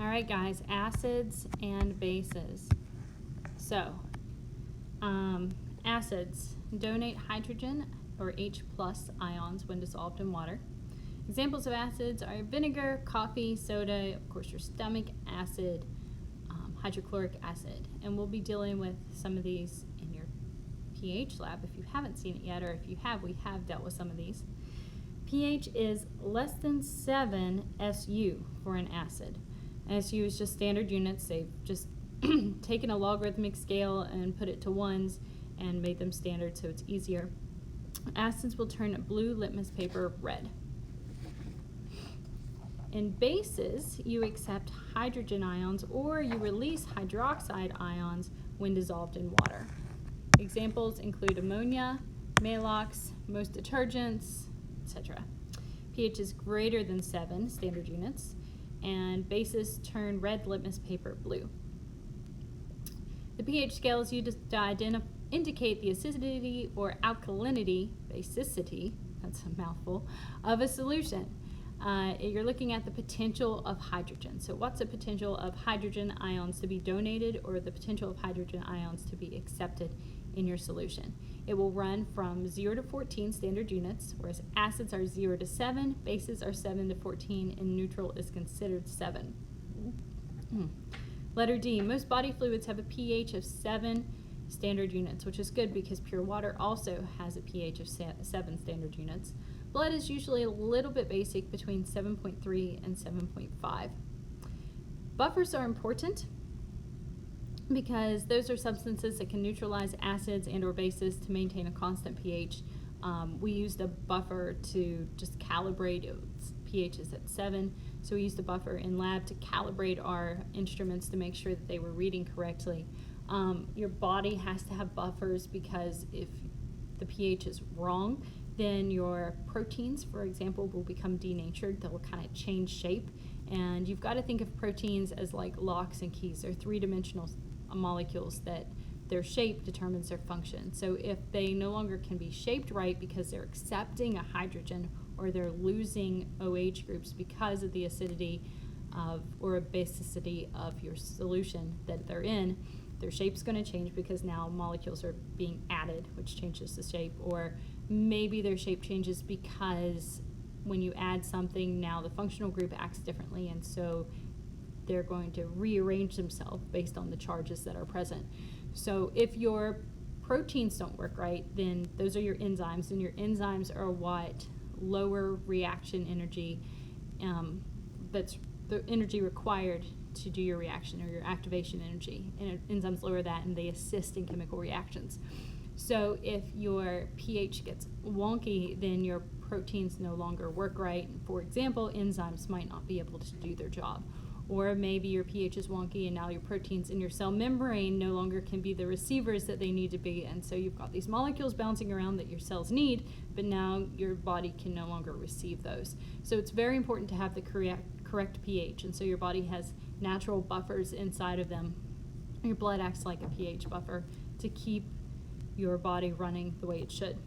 All right, guys, acids and bases. So, acids donate hydrogen or H plus ions when dissolved in water. Examples of acids are vinegar, coffee, soda, of course your stomach acid, hydrochloric acid. And we'll be dealing with some of these in your pH lab if you haven't seen it yet, or if you have, we have dealt with some of these. pH is less than 7 SU for an acid. SU is just standard units. They've just taken a logarithmic scale and put it to ones and made them standard so it's easier. Acids will turn blue litmus paper red. In bases, you accept hydrogen ions or you release hydroxide ions when dissolved in water. Examples include ammonia, Maalox, most detergents, etc. pH is greater than 7 standard units, and bases turn red litmus paper blue. The pH scale is used to indicate the acidity or alkalinity, basicity, that's a mouthful, of a solution. You're looking at the potential of hydrogen. So what's the potential of hydrogen ions to be donated or the potential of hydrogen ions to be accepted in your solution? It will run from 0 to 14 standard units, whereas acids are 0 to 7, bases are 7 to 14, and neutral is considered 7. Letter D, most body fluids have a pH of 7 standard units, which is good because pure water also has a pH of 7 standard units. Blood is usually a little bit basic, between 7.3 and 7.5. Buffers are important because those are substances that can neutralize acids and or bases to maintain a constant pH. We used a buffer to just calibrate. pH is at 7, so we used a buffer in lab to calibrate our instruments to make sure that they were reading correctly. Your body has to have buffers because if the pH is wrong, then your proteins, for example, will become denatured. They'll kind of change shape. And you've got to think of proteins as like locks and keys. They're three-dimensional molecules that their shape determines their function. So if they no longer can be shaped right because they're accepting a hydrogen or they're losing OH groups because of the acidity of or basicity of your solution that they're in, their shape's going to change because now molecules are being added, which changes the shape. Or maybe their shape changes because when you add something, now the functional group acts differently, and so they're going to rearrange themselves based on the charges that are present. So if your proteins don't work right, then those are your enzymes, and your enzymes are what lower reaction energy, that's the energy required to do your reaction, or your activation energy. And enzymes lower that, and they assist in chemical reactions. So if your pH gets wonky, then your proteins no longer work right. For example, enzymes might not be able to do their job. Or maybe your pH is wonky and now your proteins in your cell membrane no longer can be the receivers that they need to be. And so you've got these molecules bouncing around that your cells need, but now your body can no longer receive those. So it's very important to have the correct pH. And so your body has natural buffers inside of them. Your blood acts like a pH buffer to keep your body running the way it should.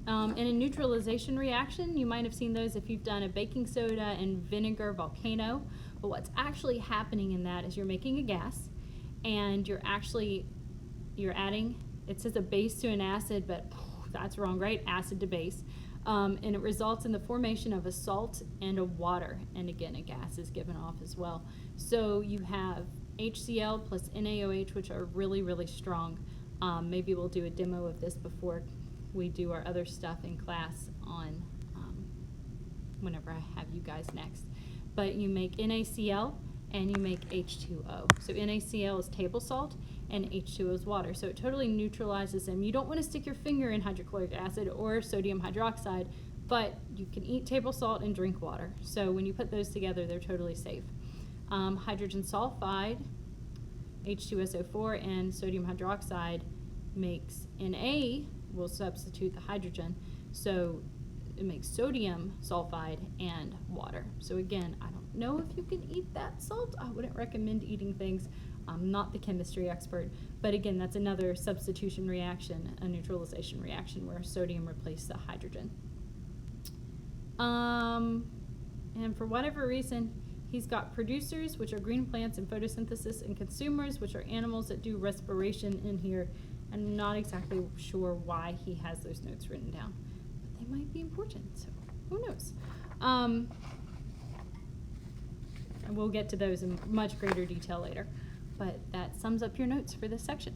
In a neutralization reaction, you might have seen those if you've done a baking soda and vinegar volcano. But what's actually happening in that is you're making a gas, and you're adding, it says a base to an acid, but that's wrong, right? Acid to base. And it results in the formation of a salt and a water. And again, a gas is given off as well. So you have HCl plus NaOH, which are really, really strong. Maybe we'll do a demo of this before we do our other stuff in class on whenever I have you guys next. But you make NaCl and you make H2O. So NaCl is table salt and H2O is water. So it totally neutralizes them. You don't want to stick your finger in hydrochloric acid or sodium hydroxide, but you can eat table salt and drink water. So when you put those together, they're totally safe. Hydrogen sulfide, H2SO4, and sodium hydroxide makes Na, will substitute the hydrogen. So it makes sodium sulfide and water. So again, I don't know if you can eat that salt. I wouldn't recommend eating things. I'm not the chemistry expert, but again, that's another substitution reaction, a neutralization reaction where sodium replaced the hydrogen. And for whatever reason, He's got producers, which are green plants and photosynthesis, and consumers, which are animals that do respiration in here. I'm not exactly sure why he has those notes written down, but they might be important, so who knows? And we'll get to those in much greater detail later, but that sums up your notes for this section.